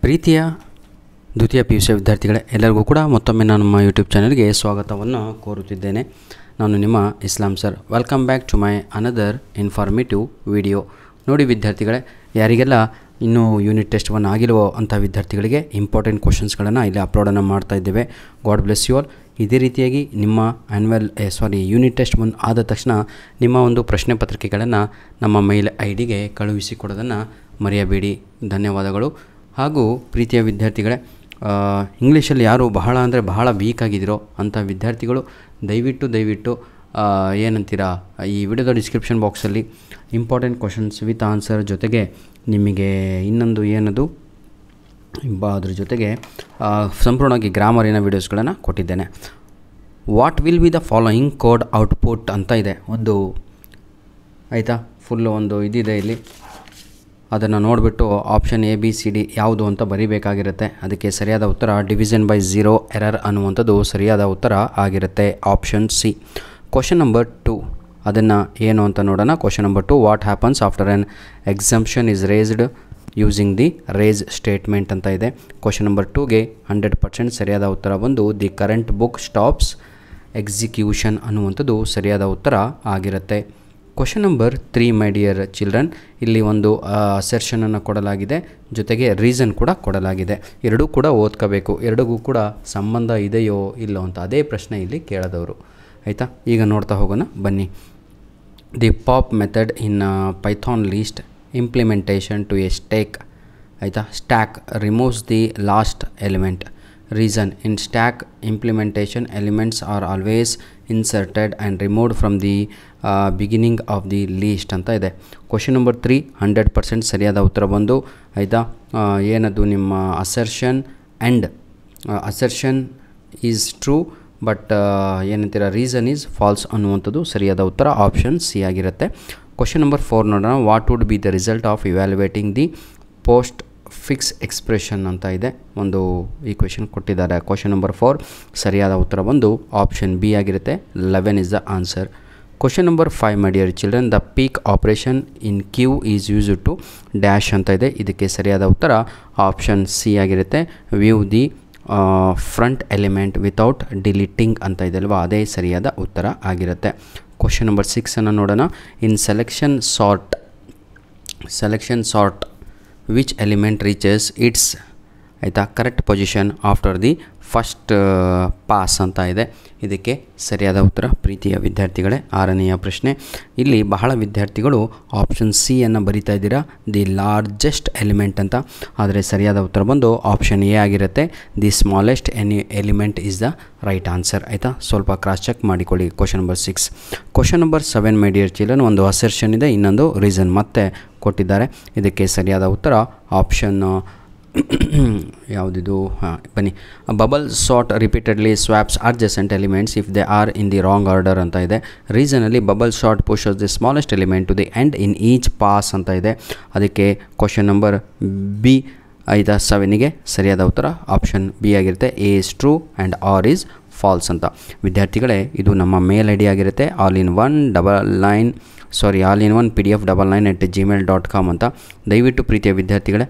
ಪ್ರೀತಿಯ ದ್ವಿತೀಯ PUC ವಿದ್ಯಾರ್ಥಿಗಳೇ, ಎಲ್ಲರಿಗೂ ಕೂಡ ಮತ್ತೊಮ್ಮೆ ನಾನು ನಮ್ಮ ಯೂಟ್ಯೂಬ್ ಚಾನಲ್ಗೆ ಸ್ವಾಗತವನ್ನು ಕೋರುತ್ತಿದ್ದೇನೆ. ನಾನು ನಿಮ್ಮ Islam sir. Welcome back to my another informative video. ನೋಡಿ ವಿದ್ಯಾರ್ಥಿಗಳೇ, ಯಾರಿಗೆಲ್ಲ ಇನ್ನೂ ಯೂನಿಟ್ ಟೆಸ್ಟ್ 1 ಆಗಿರುವ ಅಂಥ ವಿದ್ಯಾರ್ಥಿಗಳಿಗೆ ಇಂಪಾರ್ಟೆಂಟ್ ಕ್ವಶನ್ಸ್ಗಳನ್ನು ಇಲ್ಲಿ ಅಪ್ಲೋಡನ್ನು ಮಾಡ್ತಾ ಇದ್ದೇವೆ. God bless you all. ಇದೇ ರೀತಿಯಾಗಿ ನಿಮ್ಮ ಯೂನಿಟ್ ಟೆಸ್ಟ್ 1 ಆದ ತಕ್ಷಣ ನಿಮ್ಮ ಒಂದು ಪ್ರಶ್ನೆ ಪತ್ರಿಕೆಗಳನ್ನು ನಮ್ಮ ಮೇಲ್ ID-ಗೆ ಕಳುಹಿಸಿಕೊಡೋದನ್ನು ಮರೆಯಬೇಡಿ. ಧನ್ಯವಾದಗಳು. ಹಾಗೂ ಪ್ರೀತಿಯ ವಿದ್ಯಾರ್ಥಿಗಳೇ, ಇಂಗ್ಲೀಷಲ್ಲಿ ಯಾರು ಬಹಳ ವೀಕ್ ಆಗಿದ್ದೀರೋ ಅಂಥ ವಿದ್ಯಾರ್ಥಿಗಳು ದಯವಿಟ್ಟು ಏನಂತೀರಾ, ಈ ವಿಡಿಯೋದ ಡಿಸ್ಕ್ರಿಪ್ಷನ್ ಬಾಕ್ಸಲ್ಲಿ ಇಂಪಾರ್ಟೆಂಟ್ ಕ್ವಶನ್ಸ್ ವಿತ್ ಆನ್ಸರ್ ಜೊತೆಗೆ ನಿಮಗೆ ಇನ್ನೊಂದು ಅದ್ರ ಜೊತೆಗೆ ಸಂಪೂರ್ಣವಾಗಿ ಗ್ರಾಮರಿನ ವೀಡಿಯೋಸ್ಗಳನ್ನು ಕೊಟ್ಟಿದ್ದೇನೆ. What will be the following code output ಅಂತ ಇದೆ ಒಂದು, ಆಯಿತಾ? ಫುಲ್ಲು ಒಂದು ಇದಿದೆ ಇಲ್ಲಿ, ಅದನ್ನು ನೋಡಿಬಿಟ್ಟು ಆಪ್ಷನ್ ABCD ಯಾವುದು ಅಂತ ಬರೀಬೇಕಾಗಿರುತ್ತೆ. ಅದಕ್ಕೆ ಸರಿಯಾದ ಉತ್ತರ ಡಿವಿಷನ್ ಬೈ 0 ಎರರ್ ಅನ್ನುವಂಥದ್ದು ಸರಿಯಾದ ಉತ್ತರ ಆಗಿರುತ್ತೆ, ಆಪ್ಷನ್ C. ಕ್ವಶನ್ ನಂಬರ್ 2 ಅದನ್ನು ಏನು ಅಂತ ನೋಡೋಣ. Question number 2, what happens after an exception is raised using the raise statement ಅಂತ ಇದೆ. ಕ್ವಶನ್ ನಂಬರ್ 2ಗೆ 100% ಸರಿಯಾದ ಉತ್ತರ ಬಂದು the current block stops execution ಅನ್ನುವಂಥದ್ದು ಸರಿಯಾದ ಉತ್ತರ ಆಗಿರುತ್ತೆ. Question number 3, my dear children, ಇಲ್ಲಿ ಒಂದು ಅಸರ್ಷನನ್ನು ಕೊಡಲಾಗಿದೆ, ಜೊತೆಗೆ ರೀಸನ್ ಕೂಡ ಕೊಡಲಾಗಿದೆ. ಎರಡೂ ಕೂಡ ಓದ್ಕೋಬೇಕು. ಎರಡಿಗೂ ಕೂಡ ಸಂಬಂಧ ಇದೆಯೋ ಇಲ್ಲೋ ಅಂತ ಅದೇ ಪ್ರಶ್ನೆ ಇಲ್ಲಿ ಕೇಳಿದವರು, ಆಯಿತಾ? ಈಗ ನೋಡ್ತಾ ಹೋಗೋಣ ಬನ್ನಿ. The pop method in Python list implementation to a stack removes the last element. Reason, in stack implementation elements are always inserted and removed from the beginning of the list ಅಂತ ಇದೆ. ಕ್ವಶನ್ ನಂಬರ್ 3, 100% ಸರಿಯಾದ ಉತ್ತರ ಬಂದು, ಆಯಿತಾ? ಏನದು ನಿಮ್ಮ assertion is true but ಏನಂತೀರ reason is false ಅನ್ನುವಂಥದ್ದು ಸರಿಯಾದ ಉತ್ತರ ಆಪ್ಷನ್ C ಆಗಿರುತ್ತೆ. ಕ್ವಶನ್ ನಂಬರ್ 4 ನೋಡೋಣ. What would be the result of evaluating the postfix expression ಅಂತ ಇದೆ, ಒಂದು ಈಕ್ವೇಷನ್ ಕೊಟ್ಟಿದ್ದಾರೆ. ಕ್ವಶನ್ ನಂಬರ್ 4 ಸರಿಯಾದ ಉತ್ತರ ಬಂದು ಆಪ್ಷನ್ B ಆಗಿರುತ್ತೆ, 11 is the answer. Question number 5, my dear children, the peek operation in queue is used to dash ಅಂತ ಇದೆ. ಇದಕ್ಕೆ ಸರಿಯಾದ ಉತ್ತರ ಆಪ್ಷನ್ C ಆಗಿರುತ್ತೆ, view the front element without deleting ಅಂತ ಇದೆ ಅಲ್ವಾ, ಅದೇ ಸರಿಯಾದ ಉತ್ತರ ಆಗಿರುತ್ತೆ. ಕ್ವಶನ್ ನಂಬರ್ 6 ಅನ್ನು ನೋಡೋಣ. In selection sort which element reaches its correct position after the first pass ಅಂತ ಇದೆ. ಇದಕ್ಕೆ ಸರಿಯಾದ ಉತ್ತರ ಪ್ರೀತಿಯ ವಿದ್ಯಾರ್ಥಿಗಳೇ 6ನೆಯ ಪ್ರಶ್ನೆ. ಇಲ್ಲಿ ಬಹಳ ವಿದ್ಯಾರ್ಥಿಗಳು ಆಪ್ಷನ್ C ಅನ್ನು ಬರಿತಾ ಇದ್ದೀರಾ, ದಿ ಲಾರ್ಜೆಸ್ಟ್ ಎಲಿಮೆಂಟ್ ಅಂತ. ಆದರೆ ಸರಿಯಾದ ಉತ್ತರ ಬಂದು ಆಪ್ಷನ್ A ಆಗಿರುತ್ತೆ, the smallest element is the right answer, ಆಯಿತಾ? ಸ್ವಲ್ಪ ಕ್ರಾಸ್ ಚೆಕ್ ಮಾಡಿಕೊಳ್ಳಿ. Question number 6. ಕ್ವಶನ್ ನಂಬರ್ 7, ಮೈ ಡಿಯರ್ ಚಿಲ್ಡ್ರನ್, ಒಂದು ಅಸರ್ಷನ್ ಇದೆ, ಇನ್ನೊಂದು ರೀಸನ್ ಮತ್ತೆ ಕೊಟ್ಟಿದ್ದಾರೆ. ಇದಕ್ಕೆ ಸರಿಯಾದ ಉತ್ತರ ಆಪ್ಷನ್ ಯಾವುದಿದು, ಬನ್ನಿ. Bubble sort repeatedly swaps adjacent elements if they are in the wrong order ಅಂತ ಇದೆ. ರೀಸನಲ್ಲಿ bubble sort pushes the smallest element to the end in each pass ಅಂತ ಇದೆ. ಅದಕ್ಕೆ ಕ್ವಶನ್ ನಂಬರ್ B 7ಗೆ ಸರಿಯಾದ ಉತ್ತರ ಆಪ್ಷನ್ B ಆಗಿರುತ್ತೆ, A is true and R is false ಅಂತ. ವಿದ್ಯಾರ್ಥಿಗಳೇ, ಇದು ನಮ್ಮ ಮೇಲ್ ID ಆಗಿರುತ್ತೆ, all-in-one pdf99@gmail.com ಅಂತ. ದಯವಿಟ್ಟು ಪ್ರೀತಿಯ ವಿದ್ಯಾರ್ಥಿಗಳೇ,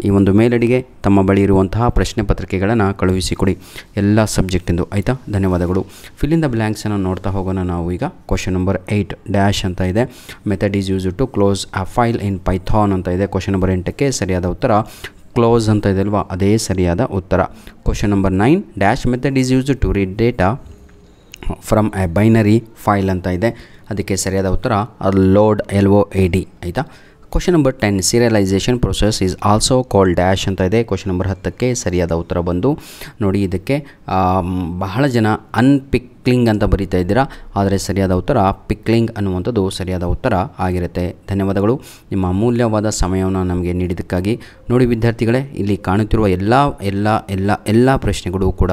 ಈ ಒಂದು ಮೇಲ್ ಐಡಿಗೆ ತಮ್ಮ ಬಳಿ ಇರುವಂತಹ ಪ್ರಶ್ನೆ ಪತ್ರಿಕೆಗಳನ್ನು ಕಳುಹಿಸಿಕೊಡಿ, ಎಲ್ಲ ಸಬ್ಜೆಕ್ಟಿಂದು, ಆಯಿತಾ? ಧನ್ಯವಾದಗಳು. ಫಿಲ್ ಇನ್ ದ ಬ್ಲ್ಯಾಂಕ್ಸನ್ನು ನೋಡ್ತಾ ಹೋಗೋಣ ನಾವು ಈಗ. ಕ್ವಶನ್ ನಂಬರ್ 8, ಡ್ಯಾಶ್ ಅಂತ ಇದೆ. Method is used to close a file in Python ಅಂತ ಇದೆ. ಕ್ವಶನ್ ನಂಬರ್ 8ಕ್ಕೆ ಸರಿಯಾದ ಉತ್ತರ ಕ್ಲೋಸ್ ಅಂತ ಇದೆ ಅಲ್ವಾ, ಅದೇ ಸರಿಯಾದ ಉತ್ತರ. Question number 9, dash method is used to read data from a binary file ಅಂತ ಇದೆ. ಅದಕ್ಕೆ ಸರಿಯಾದ ಉತ್ತರ ಲೋಡ್ LOAD, ಆಯಿತಾ? Question number 10, serialization process is also called dash ಅಂತ ಇದೆ. ಕ್ವಶನ್ ನಂಬರ್ 10ಕ್ಕೆ ಸರಿಯಾದ ಉತ್ತರ ಬಂದು, ನೋಡಿ ಇದಕ್ಕೆ ಬಹಳ ಜನ ಅನ್ಪಿಕ್ಲಿಂಗ್ ಅಂತ ಬರೀತಾ ಇದ್ದೀರಾ, ಆದರೆ ಸರಿಯಾದ ಉತ್ತರ ಪಿಕ್ಲಿಂಗ್ ಅನ್ನುವಂಥದ್ದು ಸರಿಯಾದ ಉತ್ತರ ಆಗಿರುತ್ತೆ. ಧನ್ಯವಾದಗಳು ನಿಮ್ಮ ಅಮೂಲ್ಯವಾದ ಸಮಯವನ್ನು ನಮಗೆ ನೀಡಿದ್ದಕ್ಕಾಗಿ. ನೋಡಿ ವಿದ್ಯಾರ್ಥಿಗಳೇ, ಇಲ್ಲಿ ಕಾಣುತ್ತಿರುವ ಎಲ್ಲ ಪ್ರಶ್ನೆಗಳು ಕೂಡ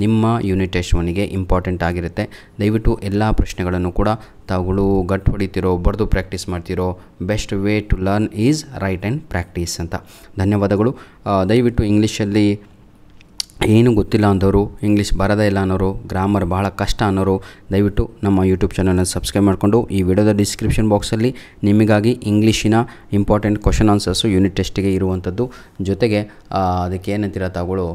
ನಿಮ್ಮ ಯೂನಿಟ್ ಟೆಸ್ಟ್ 1ಗೆ ಇಂಪಾರ್ಟೆಂಟ್ ಆಗಿರುತ್ತೆ. ದಯವಿಟ್ಟು ಎಲ್ಲ ಪ್ರಶ್ನೆಗಳನ್ನು ಕೂಡ ತಾವುಗಳು ಗಟ್ ಹೊಡಿತಿರೋ, ಬರೆದು ಪ್ರಾಕ್ಟೀಸ್ ಮಾಡ್ತಿರೋ, best way to learn is write and practice ಅಂತ. ಧನ್ಯವಾದಗಳು. ದಯವಿಟ್ಟು ಇಂಗ್ಲೀಷಲ್ಲಿ ಏನು ಗೊತ್ತಿಲ್ಲ ಅಂದವರು, ಇಂಗ್ಲೀಷ್ ಬರೋದೇ ಇಲ್ಲ ಅನ್ನೋರು, ಗ್ರಾಮರ್ ಭಾಳ ಕಷ್ಟ ಅನ್ನೋರು ದಯವಿಟ್ಟು ನಮ್ಮ ಯೂಟ್ಯೂಬ್ ಚಾನಲ್ನ ಸಬ್ಸ್ಕ್ರೈಬ್ ಮಾಡಿಕೊಂಡು ಈ ವಿಡಿಯೋದ ಡಿಸ್ಕ್ರಿಪ್ಷನ್ ಬಾಕ್ಸಲ್ಲಿ ನಿಮಗಾಗಿ ಇಂಗ್ಲೀಷಿನ ಇಂಪಾರ್ಟೆಂಟ್ ಕ್ವಶನ್ ಆನ್ಸರ್ಸು ಯೂನಿಟ್ ಟೆಸ್ಟಿಗೆ ಇರುವಂಥದ್ದು, ಜೊತೆಗೆ ಅದಕ್ಕೆ ಏನಂತೀರ ತಾವುಗಳು